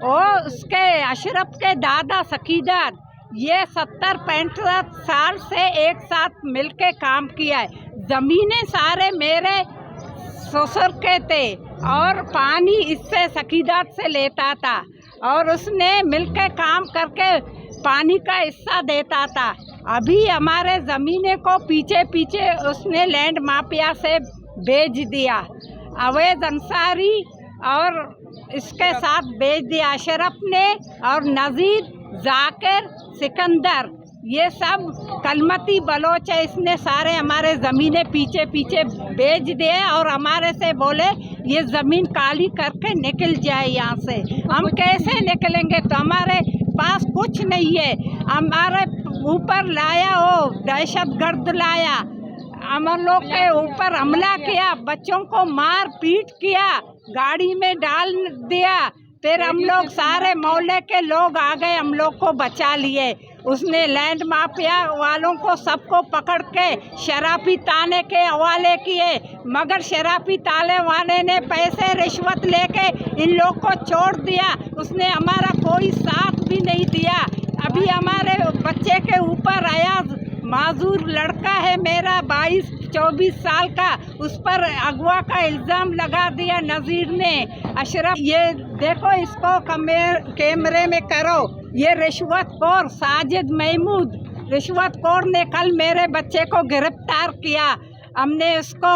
और उसके अशरफ के दादा सकीदार ये 70-65 साल से एक साथ मिलके काम किया है। ज़मीनें सारे मेरे ससुर के थे और पानी इससे सकीदात से लेता था और उसने मिलके काम करके पानी का हिस्सा देता था। अभी हमारे ज़मीनें को पीछे पीछे उसने लैंड माफिया से बेच दिया। अवैध अंसारी और इसके साथ बेच दिया अशरफ ने और नज़ीर, जाकिर, सिकंदर, ये सब कलमती बलोच है। इसने सारे हमारे ज़मीनें पीछे पीछे बेच दिए और हमारे से बोले ये ज़मीन काली करके निकल जाए यहाँ से। हम कैसे निकलेंगे? तो हमारे पास कुछ नहीं है। हमारे ऊपर लाया वो दहशतगर्द लाया, हम लोग के ऊपर हमला किया, बच्चों को मार पीट किया, गाड़ी में डाल दिया। फिर हम लोग सारे मोहल्ले के लोग आ गए, हम लोग को बचा लिए। उसने लैंड माफिया वालों को सबको पकड़ के शराबी ताने के हवाले किए, मगर शराबी ताले वाले ने पैसे रिश्वत लेके इन लोग को छोड़ दिया। उसने हमारा कोई साथ भी नहीं दिया। अभी हमारे बच्चे के ऊपर अयाज माजूर लड़का है मेरा 22-24 साल का, उस पर अगवा का इल्ज़ाम लगा दिया नज़ीर ने। अशरफ, ये देखो इसको कैमरे में करो, ये रिश्वतखोर साजिद महमूद रिश्वतखोर ने कल मेरे बच्चे को गिरफ्तार किया। हमने उसको